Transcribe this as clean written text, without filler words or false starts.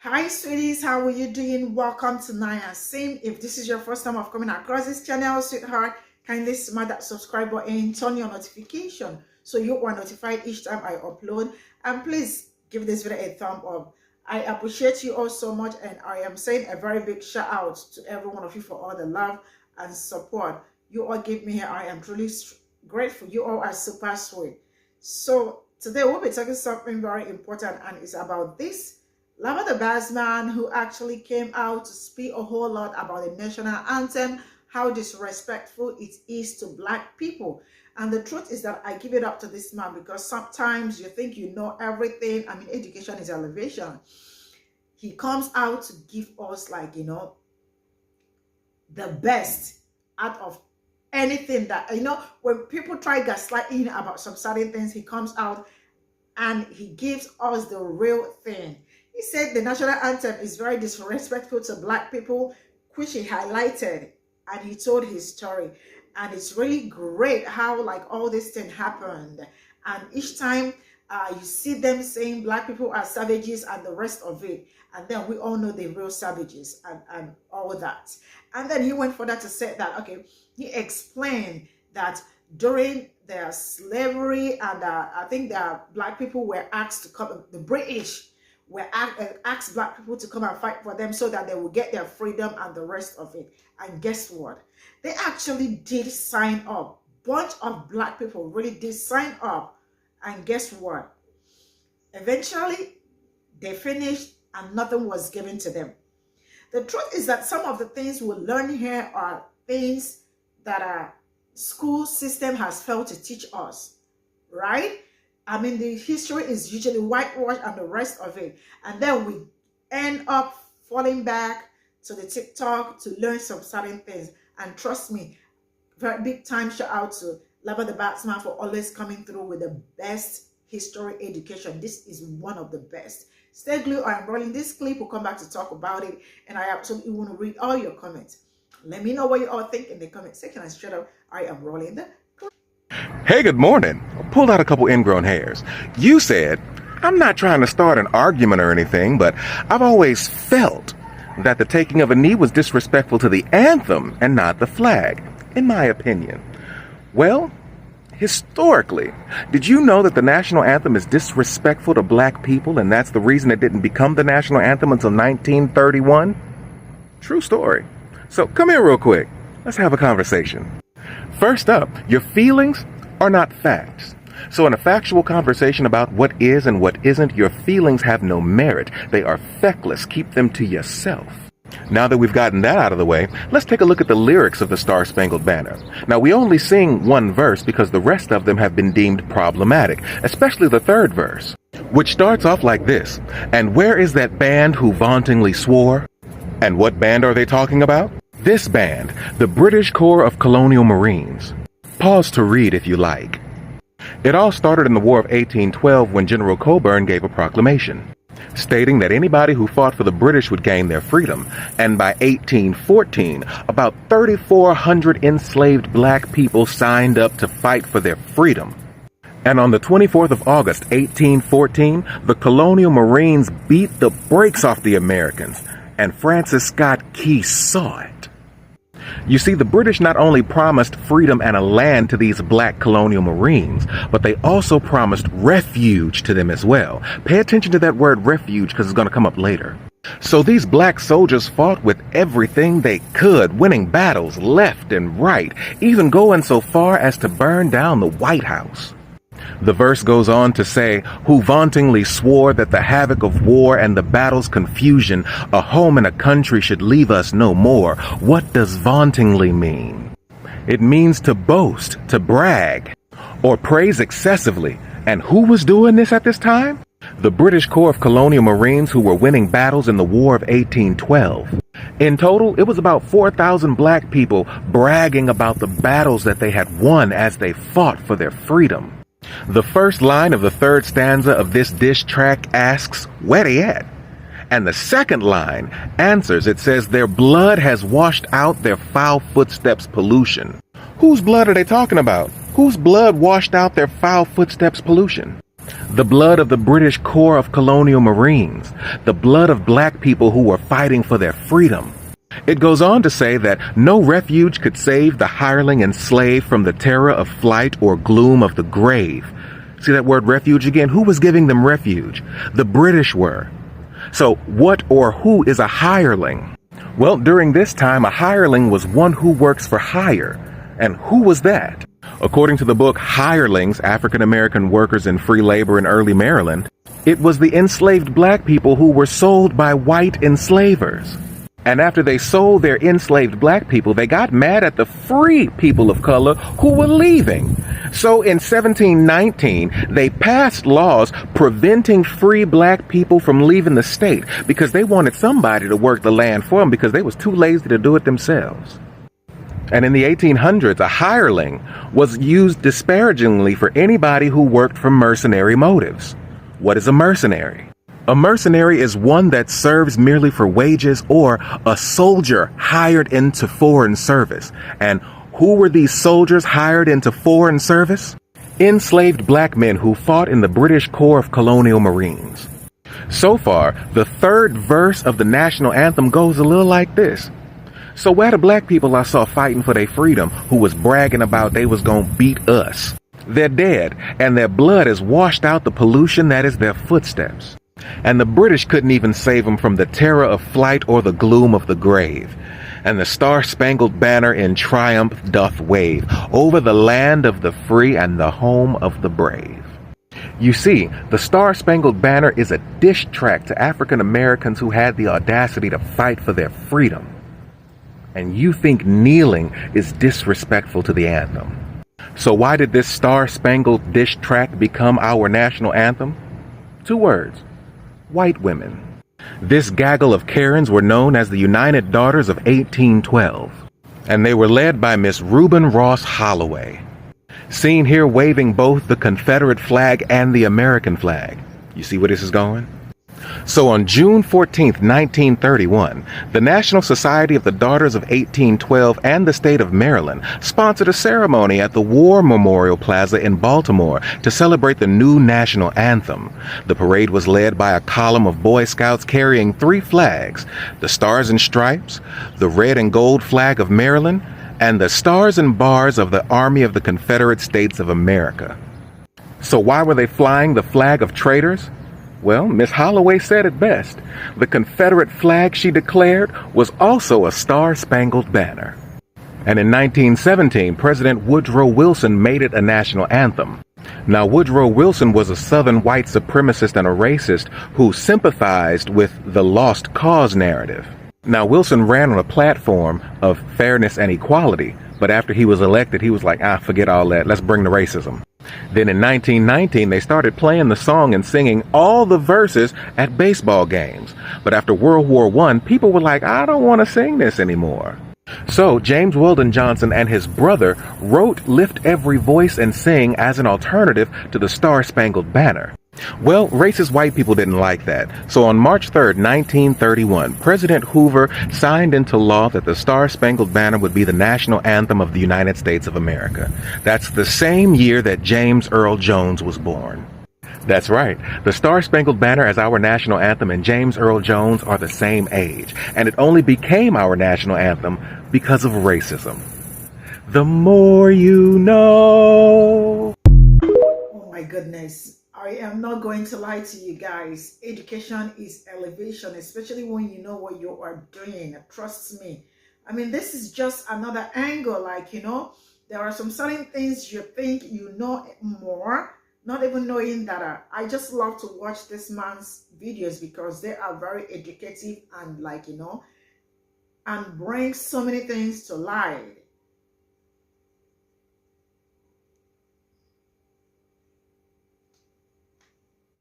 Hi sweeties, how are you doing? Welcome to Naya Sim. If this is your first time of coming across this channel, sweetheart, kindly smash that subscribe button, turn your notification so you are notified each time I upload. And please give this video a thumb up. I appreciate you all so much, and I am saying a very big shout out to every one of you for all the love and support you all give me here. I am truly grateful. You all are super sweet. So today we'll be talking something very important, and it's about this Lava the Bassman, who actually came out to speak a whole lot about the national anthem, how disrespectful it is to Black people. And the truth is that I give it up to this man because sometimes you think you know everything. I mean, education is elevation. He comes out to give us, like, the best out of anything that, when people try gaslighting about some certain things, he comes out and he gives us the real thing. He said the national anthem is very disrespectful to Black people, which he highlighted, and he told his story. And it's really great how, like, all this thing happened. And each time you see them saying Black people are savages and the rest of it. And then we all know the real savages and all that. And then he went further to say that, okay, he explained that during their slavery, and I think that Black people were asked to come, the British were asked Black people to come and fight for them so that they will get their freedom and the rest of it. And guess what? They actually did sign up. Bunch of Black people really did sign up. And guess what? Eventually, they finished and nothing was given to them. The truth is that some of the things we learn here are things that our school system has failed to teach us, right? I mean, the history is usually whitewashed and the rest of it. And then we end up falling back to the TikTok to learn some certain things. And trust me, very big time shout out to Lava the Batsman for always coming through with the best history education. This is one of the best. Stay glued, I'm rolling this clip. We'll come back to talk about it. And I absolutely want to read all your comments. Let me know what you all think in the comment section. And straight up, I am rolling the clip. Hey, good morning. I pulled out a couple ingrown hairs. You said, I'm not trying to start an argument or anything, but I've always felt that the taking of a knee was disrespectful to the anthem and not the flag, in my opinion. Well, historically, did you know that the national anthem is disrespectful to Black people, and that's the reason it didn't become the national anthem until 1931? True story. So come here real quick. Let's have a conversation. First up, your feelings are not facts. So in a factual conversation about what is and what isn't, your feelings have no merit. They are feckless. Keep them to yourself. Now that we've gotten that out of the way, let's take a look at the lyrics of the Star-Spangled Banner. Now, we only sing one verse because the rest of them have been deemed problematic, especially the third verse, which starts off like this. And where is that band who vauntingly swore? And what band are they talking about? This band, the British Corps of Colonial Marines. Pause to read if you like. It all started in the War of 1812 when General Cockburn gave a proclamation, stating that anybody who fought for the British would gain their freedom. And by 1814, about 3,400 enslaved Black people signed up to fight for their freedom. And on the 24th of August, 1814, the Colonial Marines beat the brakes off the Americans, and Francis Scott Key saw it. You see, the British not only promised freedom and a land to these Black colonial Marines, but they also promised refuge to them as well. Pay attention to that word refuge because it's going to come up later. So these Black soldiers fought with everything they could, winning battles left and right, even going so far as to burn down the White House. The verse goes on to say, who vauntingly swore that the havoc of war and the battle's confusion, a home and a country should leave us no more. What does vauntingly mean? It means to boast, to brag, or praise excessively. And who was doing this at this time? The British Corps of Colonial Marines, who were winning battles in the War of 1812. In total, it was about 4,000 Black people bragging about the battles that they had won as they fought for their freedom. The first line of the third stanza of this diss track asks, where they at? And the second line answers, it says, their blood has washed out their foul footsteps pollution. Whose blood are they talking about? Whose blood washed out their foul footsteps pollution? the blood of the British Corps of Colonial Marines, the blood of black people who were fighting for their freedom. It goes on to say that no refuge could save the hireling and slave from the terror of flight or gloom of the grave. See that word refuge again? Who was giving them refuge? The British were. So what or who is a hireling? Well, during this time, a hireling was one who works for hire. And who was that? According to the book Hirelings, African American Workers in Free Labor in Early Maryland, it was the enslaved black people who were sold by white enslavers. And after they sold their enslaved black people, they got mad at the free people of color who were leaving. So in 1719, they passed laws preventing free black people from leaving the state because they wanted somebody to work the land for them because they was too lazy to do it themselves. And in the 1800s, a hireling was used disparagingly for anybody who worked for mercenary motives. What is a mercenary? A mercenary is one that serves merely for wages, or a soldier hired into foreign service. And who were these soldiers hired into foreign service? Enslaved black men who fought in the British Corps of Colonial Marines. So far, the third verse of the national anthem goes a little like this. So where the black people I saw fighting for their freedom, who was bragging about they was gonna beat us? They're dead, and their blood has washed out the pollution that is their footsteps. And the British couldn't even save them from the terror of flight or the gloom of the grave. And the star-spangled banner in triumph doth wave over the land of the free and the home of the brave. You see, the Star-Spangled Banner is a diss track to African Americans who had the audacity to fight for their freedom. And you think kneeling is disrespectful to the anthem. So why did this Star-Spangled diss track become our national anthem? 2 words. White women. This gaggle of Karens were known as the United Daughters of 1812, and they were led by Miss Reuben Ross Holloway, seen here waving both the Confederate flag and the American flag. You see where this is going? So on June 14th, 1931, the National Society of the Daughters of 1812 and the state of Maryland sponsored a ceremony at the War Memorial Plaza in Baltimore to celebrate the new national anthem. The parade was led by a column of Boy Scouts carrying 3 flags: the Stars and Stripes, the red and gold flag of Maryland, and the Stars and Bars of the Army of the Confederate States of America. So why were they flying the flag of traitors? Well, Miss Holloway said it best. The Confederate flag, she declared, was also a star-spangled banner. And in 1917, President Woodrow Wilson made it a national anthem. Now, Woodrow Wilson was a Southern white supremacist and a racist who sympathized with the lost cause narrative. Now, Wilson ran on a platform of fairness and equality, but after he was elected, he was like, forget all that. Let's bring the racism. Then in 1919, they started playing the song and singing all the verses at baseball games. But after World War I, people were like, I don't want to sing this anymore. So James Weldon Johnson and his brother wrote Lift Every Voice and Sing as an alternative to the Star-Spangled Banner. Well, racist white people didn't like that. So on March 3rd, 1931, President Hoover signed into law that the Star-Spangled Banner would be the national anthem of the United States of America. That's the same year that James Earl Jones was born. That's right. The Star-Spangled Banner as our national anthem and James Earl Jones are the same age. And it only became our national anthem because of racism. The more you know. Oh my goodness. I am not going to lie to you guys. Education is elevation, especially when you know what you are doing. Trust me. I mean, this is just another angle. Like, there are some certain things you think you know more, not even knowing that. I just love to watch this man's videos because they are very educative and and bring so many things to light.